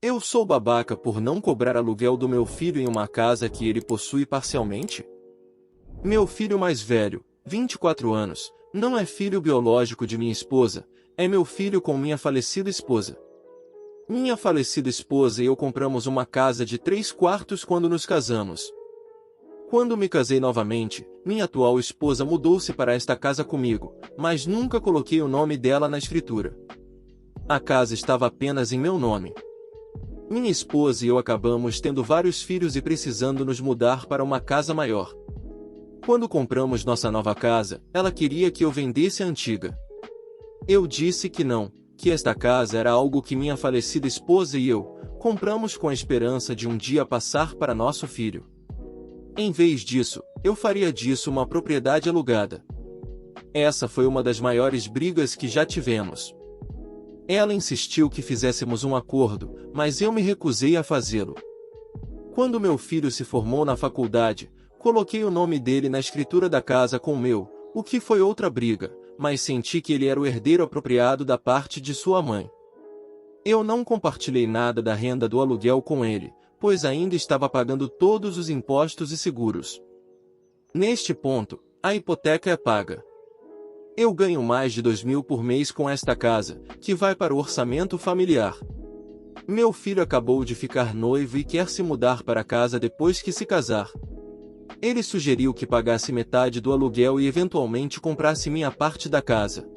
Eu sou babaca por não cobrar aluguel do meu filho em uma casa que ele possui parcialmente? Meu filho mais velho, 24 anos, não é filho biológico de minha esposa, é meu filho com minha falecida esposa. Minha falecida esposa e eu compramos uma casa de 3 quartos quando nos casamos. Quando me casei novamente, minha atual esposa mudou-se para esta casa comigo, mas nunca coloquei o nome dela na escritura. A casa estava apenas em meu nome. Minha esposa e eu acabamos tendo vários filhos e precisando nos mudar para uma casa maior. Quando compramos nossa nova casa, ela queria que eu vendesse a antiga. Eu disse que não, que esta casa era algo que minha falecida esposa e eu compramos com a esperança de um dia passar para nosso filho. Em vez disso, eu faria disso uma propriedade alugada. Essa foi uma das maiores brigas que já tivemos. Ela insistiu que fizéssemos um acordo, mas eu me recusei a fazê-lo. Quando meu filho se formou na faculdade, coloquei o nome dele na escritura da casa com o meu, o que foi outra briga, mas senti que ele era o herdeiro apropriado da parte de sua mãe. Eu não compartilhei nada da renda do aluguel com ele, pois ainda estava pagando todos os impostos e seguros. Neste ponto, a hipoteca é paga. Eu ganho mais de 2.000 por mês com esta casa, que vai para o orçamento familiar. Meu filho acabou de ficar noivo e quer se mudar para casa depois que se casar. Ele sugeriu que pagasse metade do aluguel e eventualmente comprasse minha parte da casa.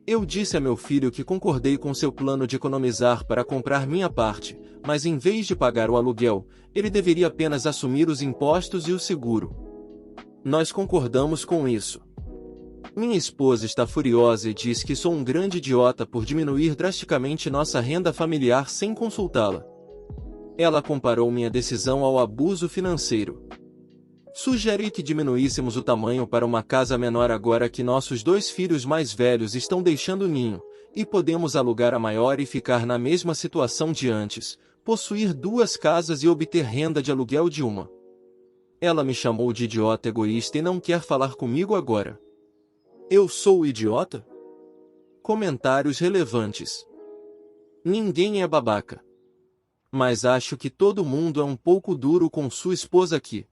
Eu disse a meu filho que concordei com seu plano de economizar para comprar minha parte, mas em vez de pagar o aluguel, ele deveria apenas assumir os impostos e o seguro. Nós concordamos com isso. Minha esposa está furiosa e diz que sou um grande idiota por diminuir drasticamente nossa renda familiar sem consultá-la. Ela comparou minha decisão ao abuso financeiro. Sugeri que diminuíssemos o tamanho para uma casa menor agora que nossos 2 filhos mais velhos estão deixando o ninho, e podemos alugar a maior e ficar na mesma situação de antes, possuir 2 casas e obter renda de aluguel de uma. Ela me chamou de idiota egoísta e não quer falar comigo agora. Eu sou o idiota? Comentários relevantes. Ninguém é babaca. Mas acho que todo mundo é um pouco duro com sua esposa aqui.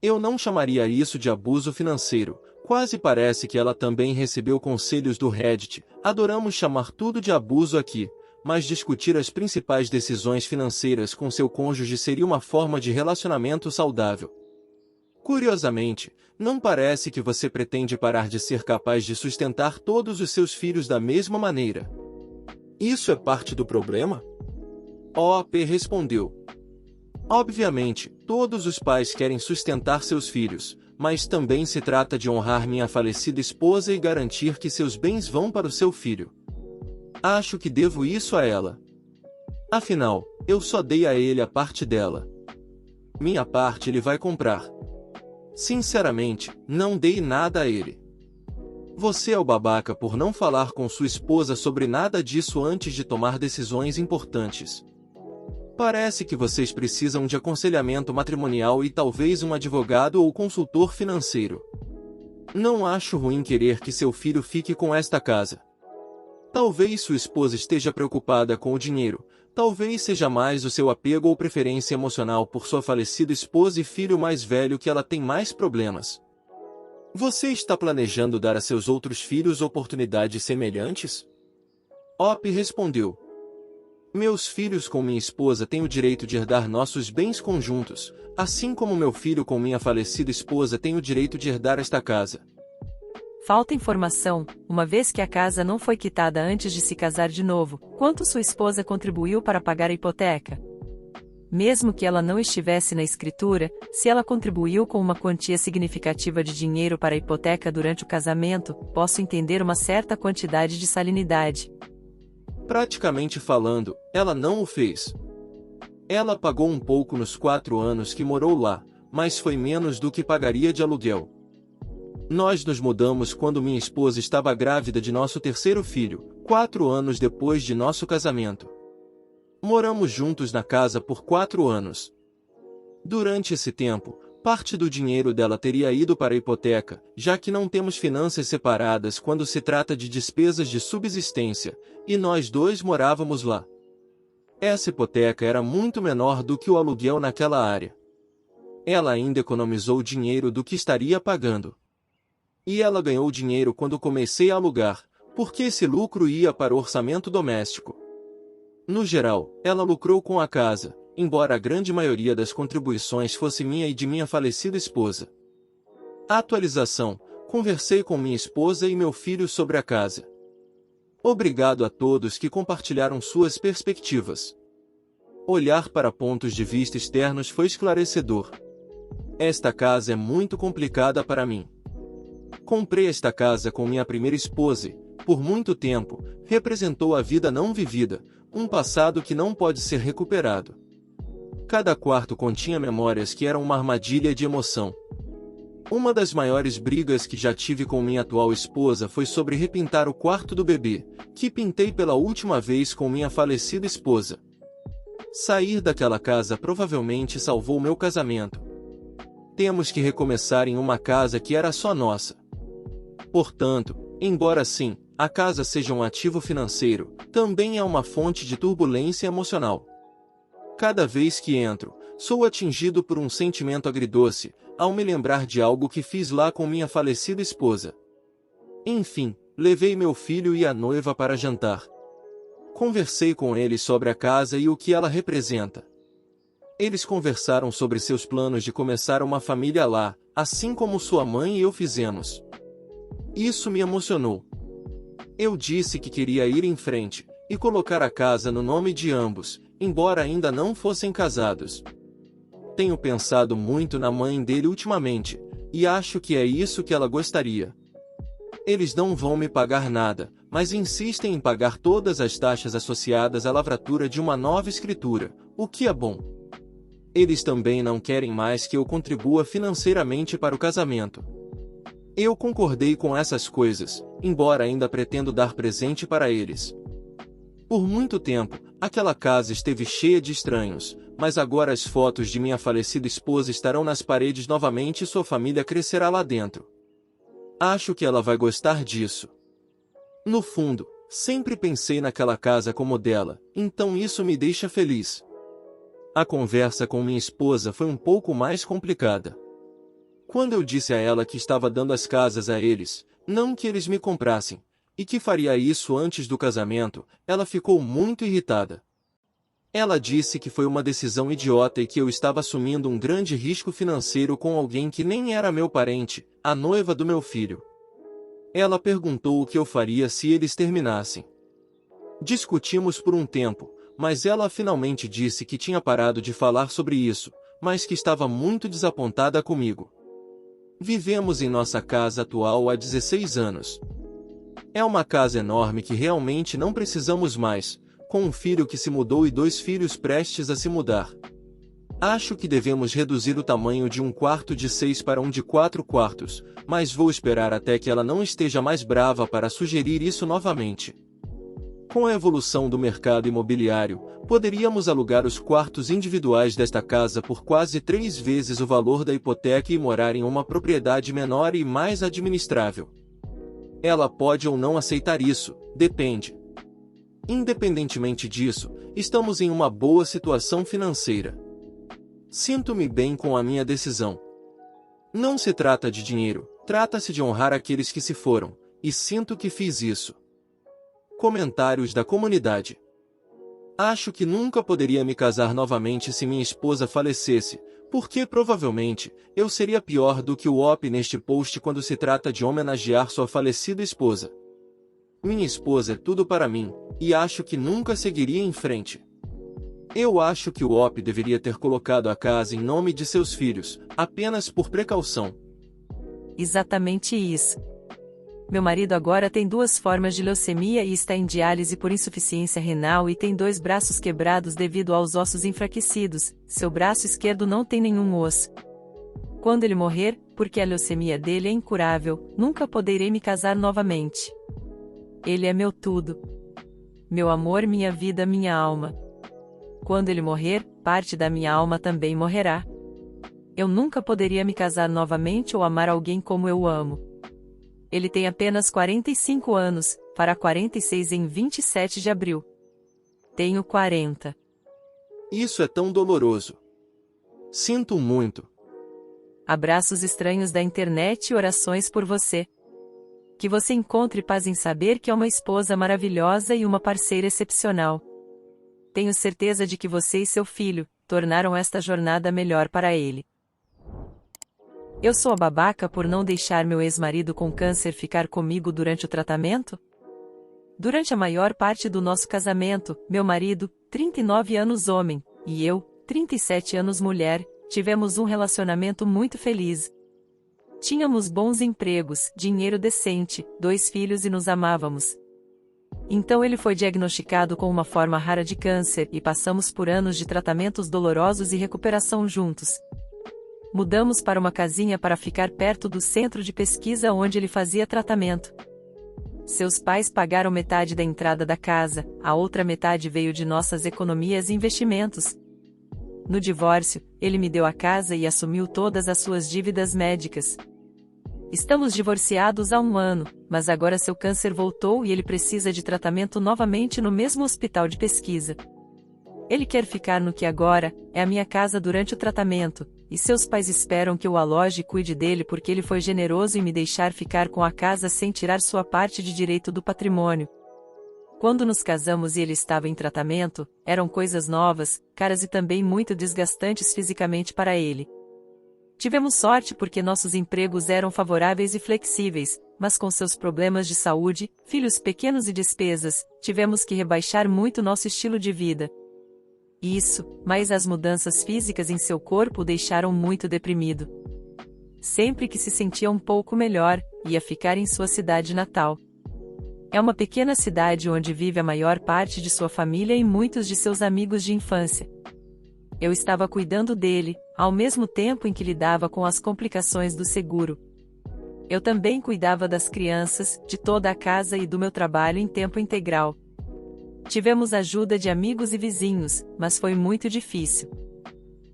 Eu não chamaria isso de abuso financeiro, quase parece que ela também recebeu conselhos do Reddit, adoramos chamar tudo de abuso aqui, mas discutir as principais decisões financeiras com seu cônjuge seria uma forma de relacionamento saudável. Curiosamente, não parece que você pretende parar de ser capaz de sustentar todos os seus filhos da mesma maneira. Isso é parte do problema? OP respondeu. Obviamente, todos os pais querem sustentar seus filhos, mas também se trata de honrar minha falecida esposa e garantir que seus bens vão para o seu filho. Acho que devo isso a ela. Afinal, eu só dei a ele a parte dela. Minha parte ele vai comprar. Sinceramente, não dei nada a ele. Você é o babaca por não falar com sua esposa sobre nada disso antes de tomar decisões importantes. Parece que vocês precisam de aconselhamento matrimonial e talvez um advogado ou consultor financeiro. Não acho ruim querer que seu filho fique com esta casa. Talvez sua esposa esteja preocupada com o dinheiro, talvez seja mais o seu apego ou preferência emocional por sua falecida esposa e filho mais velho que ela tem mais problemas. Você está planejando dar a seus outros filhos oportunidades semelhantes? OP respondeu. Meus filhos com minha esposa têm o direito de herdar nossos bens conjuntos, assim como meu filho com minha falecida esposa tem o direito de herdar esta casa. Falta informação, uma vez que a casa não foi quitada antes de se casar de novo, quanto sua esposa contribuiu para pagar a hipoteca? Mesmo que ela não estivesse na escritura, se ela contribuiu com uma quantia significativa de dinheiro para a hipoteca durante o casamento, posso entender uma certa quantidade de salinidade. Praticamente falando, ela não o fez. Ela pagou um pouco nos 4 anos que morou lá, mas foi menos do que pagaria de aluguel. Nós nos mudamos quando minha esposa estava grávida de nosso 3º filho, 4 anos depois de nosso casamento. Moramos juntos na casa por 4 anos. Durante esse tempo, parte do dinheiro dela teria ido para a hipoteca, já que não temos finanças separadas quando se trata de despesas de subsistência, e nós 2 morávamos lá. Essa hipoteca era muito menor do que o aluguel naquela área. Ela ainda economizou dinheiro do que estaria pagando. E ela ganhou dinheiro quando comecei a alugar, porque esse lucro ia para o orçamento doméstico. No geral, ela lucrou com a casa, embora a grande maioria das contribuições fosse minha e de minha falecida esposa. Atualização: conversei com minha esposa e meu filho sobre a casa. Obrigado a todos que compartilharam suas perspectivas. Olhar para pontos de vista externos foi esclarecedor. Esta casa é muito complicada para mim. Comprei esta casa com minha primeira esposa e, por muito tempo, representou a vida não vivida, um passado que não pode ser recuperado. Cada quarto continha memórias que eram uma armadilha de emoção. Uma das maiores brigas que já tive com minha atual esposa foi sobre repintar o quarto do bebê, que pintei pela última vez com minha falecida esposa. Sair daquela casa provavelmente salvou meu casamento. Temos que recomeçar em uma casa que era só nossa. Portanto, embora sim, a casa seja um ativo financeiro, também é uma fonte de turbulência emocional. Cada vez que entro, sou atingido por um sentimento agridoce, ao me lembrar de algo que fiz lá com minha falecida esposa. Enfim, levei meu filho e a noiva para jantar. Conversei com eles sobre a casa e o que ela representa. Eles conversaram sobre seus planos de começar uma família lá, assim como sua mãe e eu fizemos. Isso me emocionou. Eu disse que queria ir em frente e colocar a casa no nome de ambos, embora ainda não fossem casados. Tenho pensado muito na mãe dele ultimamente, e acho que é isso que ela gostaria. Eles não vão me pagar nada, mas insistem em pagar todas as taxas associadas à lavratura de uma nova escritura, o que é bom. Eles também não querem mais que eu contribua financeiramente para o casamento. Eu concordei com essas coisas, embora ainda pretendo dar presente para eles. Por muito tempo, aquela casa esteve cheia de estranhos, mas agora as fotos de minha falecida esposa estarão nas paredes novamente e sua família crescerá lá dentro. Acho que ela vai gostar disso. No fundo, sempre pensei naquela casa como dela, então isso me deixa feliz. A conversa com minha esposa foi um pouco mais complicada. Quando eu disse a ela que estava dando as casas a eles, não que eles me comprassem, e que faria isso antes do casamento, ela ficou muito irritada. Ela disse que foi uma decisão idiota e que eu estava assumindo um grande risco financeiro com alguém que nem era meu parente, a noiva do meu filho. Ela perguntou o que eu faria se eles terminassem. Discutimos por um tempo, mas ela finalmente disse que tinha parado de falar sobre isso, mas que estava muito desapontada comigo. Vivemos em nossa casa atual há 16 anos. É uma casa enorme que realmente não precisamos mais, com um filho que se mudou e 2 filhos prestes a se mudar. Acho que devemos reduzir o tamanho de um quarto de 6 para um de 4 quartos, mas vou esperar até que ela não esteja mais brava para sugerir isso novamente. Com a evolução do mercado imobiliário, poderíamos alugar os quartos individuais desta casa por quase 3 vezes o valor da hipoteca e morar em uma propriedade menor e mais administrável. Ela pode ou não aceitar isso, depende. Independentemente disso, estamos em uma boa situação financeira. Sinto-me bem com a minha decisão. Não se trata de dinheiro, trata-se de honrar aqueles que se foram, e sinto que fiz isso. Comentários da comunidade. Acho que nunca poderia me casar novamente se minha esposa falecesse, porque provavelmente eu seria pior do que o OP neste post quando se trata de homenagear sua falecida esposa. Minha esposa é tudo para mim, e acho que nunca seguiria em frente. Eu acho que o OP deveria ter colocado a casa em nome de seus filhos, apenas por precaução. Exatamente isso. Meu marido agora tem 2 formas de leucemia e está em diálise por insuficiência renal e tem 2 braços quebrados devido aos ossos enfraquecidos, seu braço esquerdo não tem nenhum osso. Quando ele morrer, porque a leucemia dele é incurável, nunca poderei me casar novamente. Ele é meu tudo. Meu amor, minha vida, minha alma. Quando ele morrer, parte da minha alma também morrerá. Eu nunca poderia me casar novamente ou amar alguém como eu amo. Ele tem apenas 45 anos, fará 46 em 27 de abril. Tenho 40. Isso é tão doloroso. Sinto muito. Abraços estranhos da internet e orações por você. Que você encontre paz em saber que é uma esposa maravilhosa e uma parceira excepcional. Tenho certeza de que você e seu filho tornaram esta jornada melhor para ele. Eu sou a babaca por não deixar meu ex-marido com câncer ficar comigo durante o tratamento? Durante a maior parte do nosso casamento, meu marido, 39 anos homem, e eu, 37 anos mulher, tivemos um relacionamento muito feliz. Tínhamos bons empregos, dinheiro decente, 2 filhos e nos amávamos. Então ele foi diagnosticado com uma forma rara de câncer e passamos por anos de tratamentos dolorosos e recuperação juntos. Mudamos para uma casinha para ficar perto do centro de pesquisa onde ele fazia tratamento. Seus pais pagaram metade da entrada da casa, a outra metade veio de nossas economias e investimentos. No divórcio, ele me deu a casa e assumiu todas as suas dívidas médicas. Estamos divorciados há 1 ano, mas agora seu câncer voltou e ele precisa de tratamento novamente no mesmo hospital de pesquisa. Ele quer ficar no que agora é a minha casa durante o tratamento, e seus pais esperam que eu o aloje e cuide dele porque ele foi generoso em me deixar ficar com a casa sem tirar sua parte de direito do patrimônio. Quando nos casamos e ele estava em tratamento, eram coisas novas, caras e também muito desgastantes fisicamente para ele. Tivemos sorte porque nossos empregos eram favoráveis e flexíveis, mas com seus problemas de saúde, filhos pequenos e despesas, tivemos que rebaixar muito nosso estilo de vida. Isso, mas as mudanças físicas em seu corpo o deixaram muito deprimido. Sempre que se sentia um pouco melhor, ia ficar em sua cidade natal. É uma pequena cidade onde vive a maior parte de sua família e muitos de seus amigos de infância. Eu estava cuidando dele, ao mesmo tempo em que lidava com as complicações do seguro. Eu também cuidava das crianças, de toda a casa e do meu trabalho em tempo integral. Tivemos ajuda de amigos e vizinhos, mas foi muito difícil.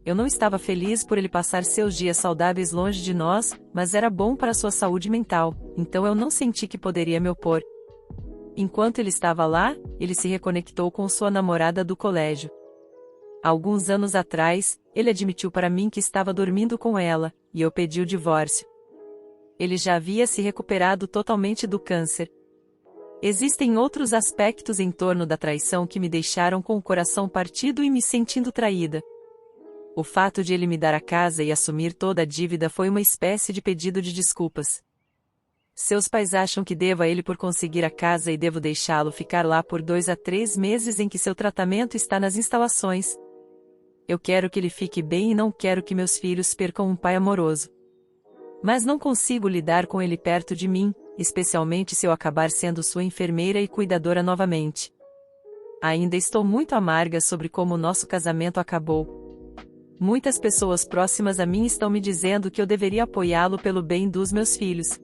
Eu não estava feliz por ele passar seus dias saudáveis longe de nós, mas era bom para sua saúde mental, então eu não senti que poderia me opor. Enquanto ele estava lá, ele se reconectou com sua namorada do colégio. Alguns anos atrás, ele admitiu para mim que estava dormindo com ela, e eu pedi o divórcio. Ele já havia se recuperado totalmente do câncer. Existem outros aspectos em torno da traição que me deixaram com o coração partido e me sentindo traída. O fato de ele me dar a casa e assumir toda a dívida foi uma espécie de pedido de desculpas. Seus pais acham que devo a ele por conseguir a casa e devo deixá-lo ficar lá por 2 a 3 meses em que seu tratamento está nas instalações. Eu quero que ele fique bem e não quero que meus filhos percam um pai amoroso. Mas não consigo lidar com ele perto de mim, especialmente se eu acabar sendo sua enfermeira e cuidadora novamente. Ainda estou muito amarga sobre como nosso casamento acabou. Muitas pessoas próximas a mim estão me dizendo que eu deveria apoiá-lo pelo bem dos meus filhos.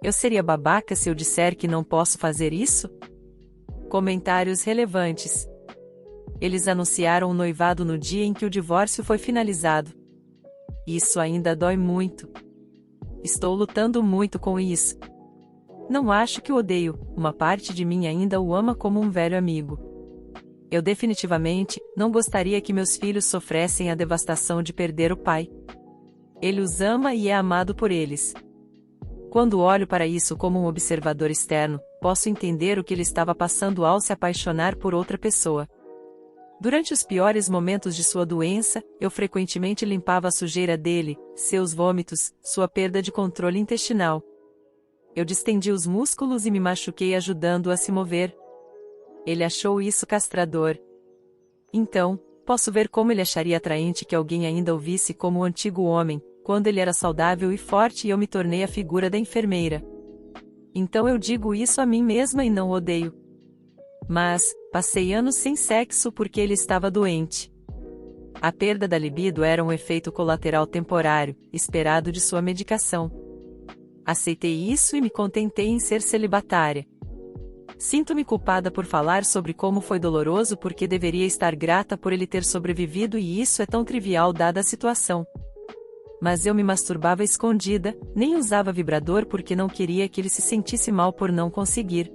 Eu seria babaca se eu disser que não posso fazer isso? Comentários relevantes. Eles anunciaram o noivado no dia em que o divórcio foi finalizado. Isso ainda dói muito. Estou lutando muito com isso. Não acho que o odeio, uma parte de mim ainda o ama como um velho amigo. Eu definitivamente não gostaria que meus filhos sofressem a devastação de perder o pai. Ele os ama e é amado por eles. Quando olho para isso como um observador externo, posso entender o que ele estava passando ao se apaixonar por outra pessoa. Durante os piores momentos de sua doença, eu frequentemente limpava a sujeira dele, seus vômitos, sua perda de controle intestinal. Eu distendi os músculos e me machuquei ajudando-o a se mover. Ele achou isso castrador. Então, posso ver como ele acharia atraente que alguém ainda o visse como o antigo homem, quando ele era saudável e forte e eu me tornei a figura da enfermeira. Então eu digo isso a mim mesma e não o odeio. Mas, passei anos sem sexo porque ele estava doente. A perda da libido era um efeito colateral temporário, esperado de sua medicação. Aceitei isso e me contentei em ser celibatária. Sinto-me culpada por falar sobre como foi doloroso porque deveria estar grata por ele ter sobrevivido e isso é tão trivial dada a situação. Mas eu me masturbava escondida, nem usava vibrador porque não queria que ele se sentisse mal por não conseguir.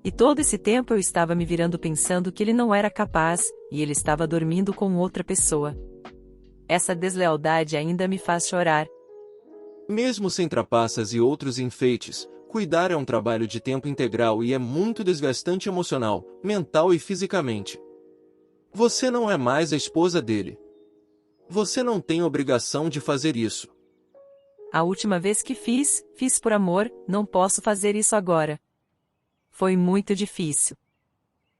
E todo esse tempo eu estava me virando pensando que ele não era capaz, e ele estava dormindo com outra pessoa. Essa deslealdade ainda me faz chorar. Mesmo sem trapaças e outros enfeites, cuidar é um trabalho de tempo integral e é muito desgastante emocional, mental e fisicamente. Você não é mais a esposa dele. Você não tem obrigação de fazer isso. A última vez que fiz por amor, não posso fazer isso agora. Foi muito difícil.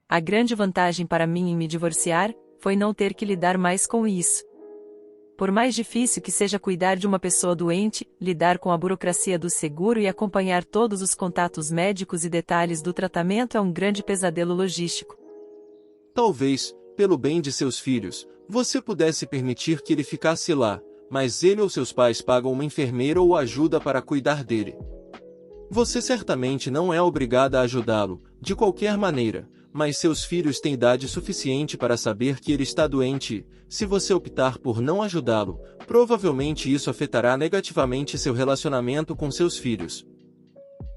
A grande vantagem para mim em me divorciar foi não ter que lidar mais com isso. Por mais difícil que seja cuidar de uma pessoa doente, lidar com a burocracia do seguro e acompanhar todos os contatos médicos e detalhes do tratamento é um grande pesadelo logístico. Talvez, pelo bem de seus filhos, você pudesse permitir que ele ficasse lá, mas ele ou seus pais pagam uma enfermeira ou ajuda para cuidar dele. Você certamente não é obrigada a ajudá-lo, de qualquer maneira, mas seus filhos têm idade suficiente para saber que ele está doente e, se você optar por não ajudá-lo, provavelmente isso afetará negativamente seu relacionamento com seus filhos.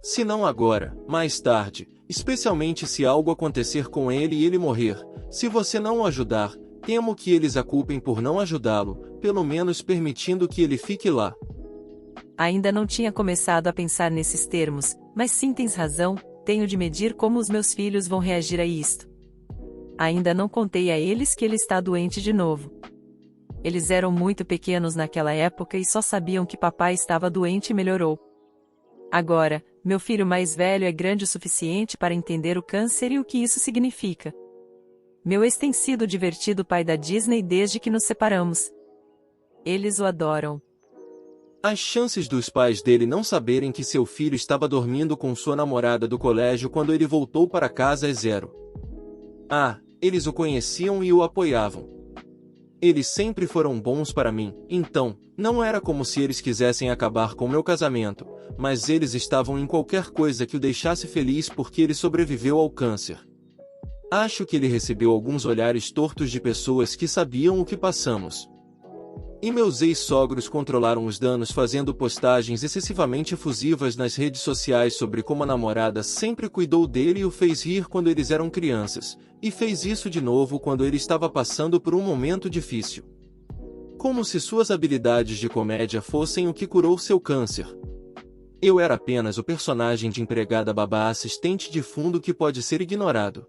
Se não agora, mais tarde, especialmente se algo acontecer com ele e ele morrer, se você não o ajudar, temo que eles a culpem por não ajudá-lo, pelo menos permitindo que ele fique lá. Ainda não tinha começado a pensar nesses termos, mas sim, tens razão, tenho de medir como os meus filhos vão reagir a isto. Ainda não contei a eles que ele está doente de novo. Eles eram muito pequenos naquela época e só sabiam que papai estava doente e melhorou. Agora, meu filho mais velho é grande o suficiente para entender o câncer e o que isso significa. Meu ex tem sido o divertido pai da Disney desde que nos separamos. Eles o adoram. As chances dos pais dele não saberem que seu filho estava dormindo com sua namorada do colégio quando ele voltou para casa é zero. Eles o conheciam e o apoiavam. Eles sempre foram bons para mim, então, não era como se eles quisessem acabar com meu casamento, mas eles estavam em qualquer coisa que o deixasse feliz porque ele sobreviveu ao câncer. Acho que ele recebeu alguns olhares tortos de pessoas que sabiam o que passamos. E meus ex-sogros controlaram os danos fazendo postagens excessivamente efusivas nas redes sociais sobre como a namorada sempre cuidou dele e o fez rir quando eles eram crianças, e fez isso de novo quando ele estava passando por um momento difícil. Como se suas habilidades de comédia fossem o que curou seu câncer. Eu era apenas o personagem de empregada babá assistente de fundo que pode ser ignorado.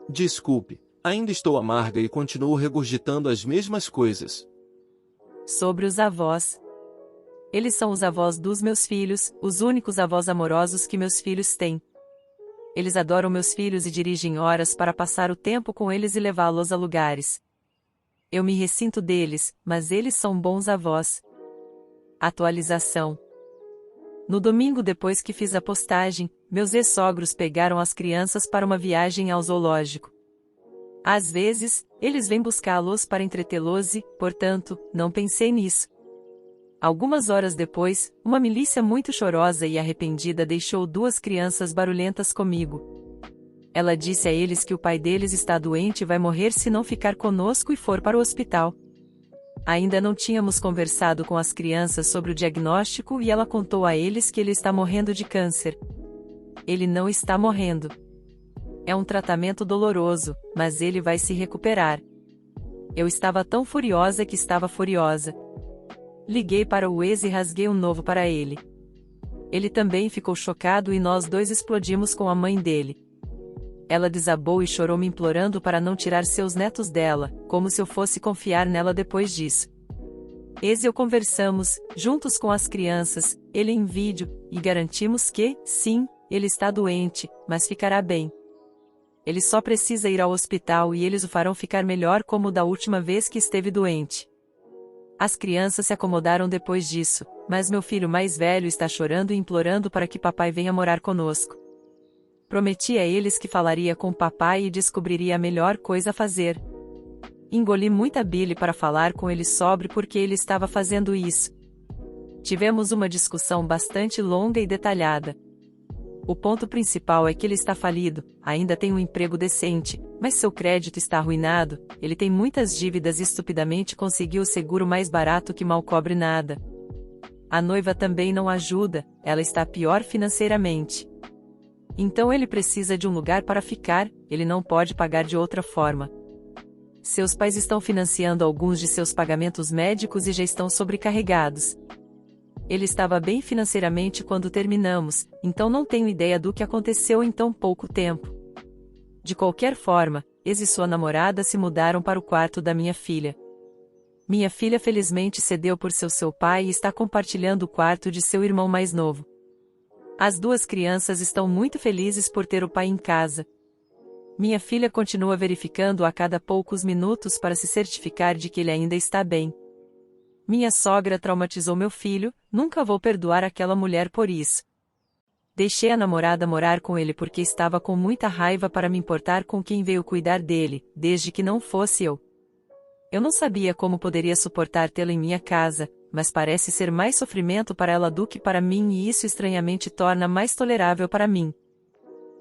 Desculpe, ainda estou amarga e continuo regurgitando as mesmas coisas. Sobre os avós. Eles são os avós dos meus filhos, os únicos avós amorosos que meus filhos têm. Eles adoram meus filhos e dirigem horas para passar o tempo com eles e levá-los a lugares. Eu me ressinto deles, mas eles são bons avós. Atualização. No domingo depois que fiz a postagem, meus ex-sogros pegaram as crianças para uma viagem ao zoológico. Às vezes, eles vêm buscá-los para entretê-los e, portanto, não pensei nisso. Algumas horas depois, uma milícia muito chorosa e arrependida deixou duas crianças barulhentas comigo. Ela disse a eles que o pai deles está doente e vai morrer se não ficar conosco e for para o hospital. Ainda não tínhamos conversado com as crianças sobre o diagnóstico e ela contou a eles que ele está morrendo de câncer. Ele não está morrendo. É um tratamento doloroso, mas ele vai se recuperar. Eu estava tão furiosa que estava furiosa. Liguei para o ex e rasguei um novo para ele. Ele também ficou chocado e nós dois explodimos com a mãe dele. Ela desabou e chorou me implorando para não tirar seus netos dela, como se eu fosse confiar nela depois disso. Ex e eu conversamos, juntos com as crianças, ele em vídeo, e garantimos que, sim, ele está doente, mas ficará bem. Ele só precisa ir ao hospital e eles o farão ficar melhor como da última vez que esteve doente. As crianças se acomodaram depois disso, mas meu filho mais velho está chorando e implorando para que papai venha morar conosco. Prometi a eles que falaria com o papai e descobriria a melhor coisa a fazer. Engoli muita bile para falar com ele sobre por que ele estava fazendo isso. Tivemos uma discussão bastante longa e detalhada. O ponto principal é que ele está falido, ainda tem um emprego decente, mas seu crédito está arruinado, ele tem muitas dívidas e estupidamente conseguiu o seguro mais barato que mal cobre nada. A noiva também não ajuda, ela está pior financeiramente. Então ele precisa de um lugar para ficar, ele não pode pagar de outra forma. Seus pais estão financiando alguns de seus pagamentos médicos e já estão sobrecarregados. Ele estava bem financeiramente quando terminamos, então não tenho ideia do que aconteceu em tão pouco tempo. De qualquer forma, ex e sua namorada se mudaram para o quarto da minha filha. Minha filha felizmente cedeu por seu pai e está compartilhando o quarto de seu irmão mais novo. As duas crianças estão muito felizes por ter o pai em casa. Minha filha continua verificando a cada poucos minutos para se certificar de que ele ainda está bem. Minha sogra traumatizou meu filho, nunca vou perdoar aquela mulher por isso. Deixei a namorada morar com ele porque estava com muita raiva para me importar com quem veio cuidar dele, desde que não fosse eu. Eu não sabia como poderia suportar tê-la em minha casa, mas parece ser mais sofrimento para ela do que para mim e isso estranhamente torna mais tolerável para mim.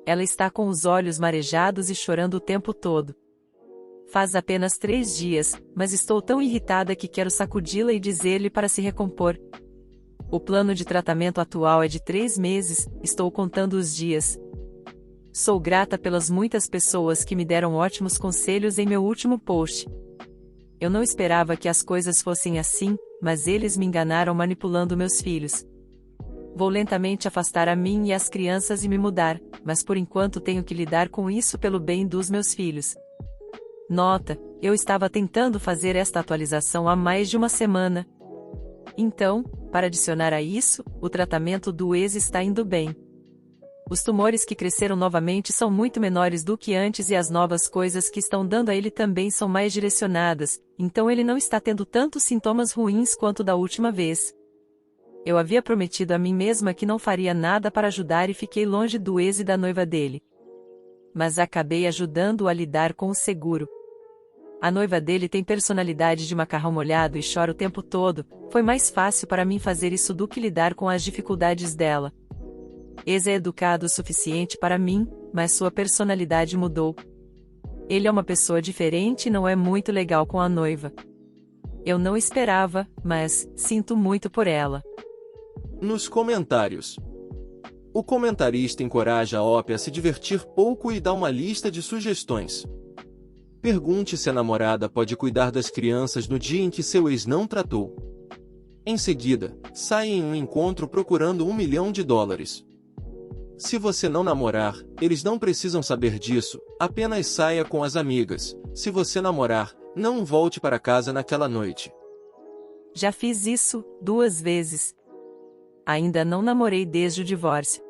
Ela está com os olhos marejados e chorando o tempo todo. Faz apenas 3 dias, mas estou tão irritada que quero sacudi-la e dizer-lhe para se recompor. O plano de tratamento atual é de 3 meses, estou contando os dias. Sou grata pelas muitas pessoas que me deram ótimos conselhos em meu último post. Eu não esperava que as coisas fossem assim, mas eles me enganaram manipulando meus filhos. Vou lentamente afastar a mim e as crianças e me mudar, mas por enquanto tenho que lidar com isso pelo bem dos meus filhos. Nota: eu estava tentando fazer esta atualização há mais de uma semana. Então, para adicionar a isso, o tratamento do ex está indo bem. Os tumores que cresceram novamente são muito menores do que antes e as novas coisas que estão dando a ele também são mais direcionadas, então ele não está tendo tantos sintomas ruins quanto da última vez. Eu havia prometido a mim mesma que não faria nada para ajudar e fiquei longe do ex e da noiva dele. Mas acabei ajudando-o a lidar com o seguro. A noiva dele tem personalidade de macarrão molhado e chora o tempo todo, foi mais fácil para mim fazer isso do que lidar com as dificuldades dela. Ex é educado o suficiente para mim, mas sua personalidade mudou. Ele é uma pessoa diferente e não é muito legal com a noiva. Eu não esperava, mas sinto muito por ela. Nos comentários. O comentarista encoraja a Op a se divertir pouco e dá uma lista de sugestões. Pergunte se a namorada pode cuidar das crianças no dia em que seu ex não tratou. Em seguida, saia em um encontro procurando $1 milhão. Se você não namorar, eles não precisam saber disso, apenas saia com as amigas. Se você namorar, não volte para casa naquela noite. Já fiz isso 2 vezes. Ainda não namorei desde o divórcio.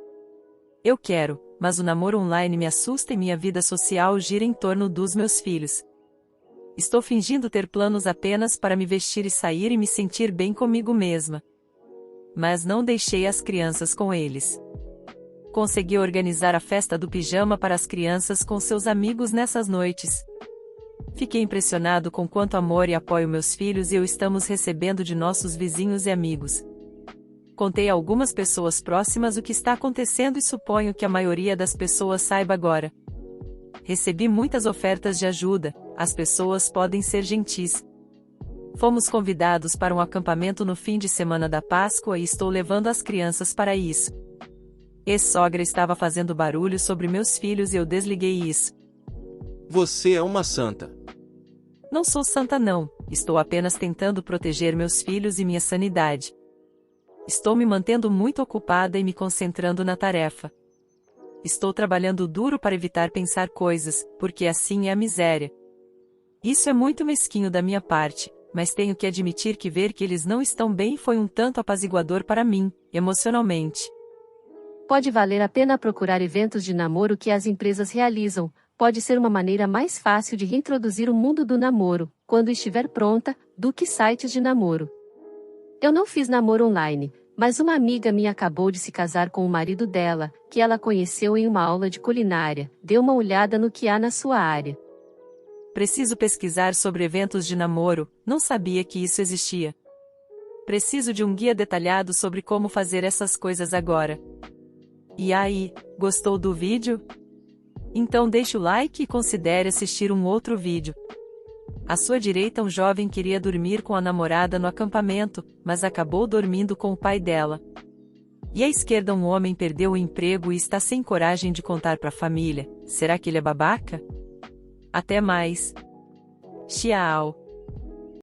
Eu quero, mas o namoro online me assusta e minha vida social gira em torno dos meus filhos. Estou fingindo ter planos apenas para me vestir e sair e me sentir bem comigo mesma. Mas não deixei as crianças com eles. Consegui organizar a festa do pijama para as crianças com seus amigos nessas noites. Fiquei impressionado com quanto amor e apoio meus filhos e eu estamos recebendo de nossos vizinhos e amigos. Contei a algumas pessoas próximas o que está acontecendo e suponho que a maioria das pessoas saiba agora. Recebi muitas ofertas de ajuda, as pessoas podem ser gentis. Fomos convidados para um acampamento no fim de semana da Páscoa e estou levando as crianças para isso. Ex-sogra estava fazendo barulho sobre meus filhos e eu desliguei isso. Você é uma santa. Não sou santa não, estou apenas tentando proteger meus filhos e minha sanidade. Estou me mantendo muito ocupada e me concentrando na tarefa. Estou trabalhando duro para evitar pensar coisas, porque assim é a miséria. Isso é muito mesquinho da minha parte, mas tenho que admitir que ver que eles não estão bem foi um tanto apaziguador para mim, emocionalmente. Pode valer a pena procurar eventos de namoro que as empresas realizam, pode ser uma maneira mais fácil de reintroduzir o mundo do namoro, quando estiver pronta, do que sites de namoro. Eu não fiz namoro online, mas uma amiga minha acabou de se casar com o marido dela, que ela conheceu em uma aula de culinária. Dê uma olhada no que há na sua área. Preciso pesquisar sobre eventos de namoro, não sabia que isso existia. Preciso de um guia detalhado sobre como fazer essas coisas agora. E aí, gostou do vídeo? Então deixe o like e considere assistir um outro vídeo. À sua direita um jovem queria dormir com a namorada no acampamento, mas acabou dormindo com o pai dela. E à esquerda um homem perdeu o emprego e está sem coragem de contar para a família. Será que ele é babaca? Até mais. Tchau.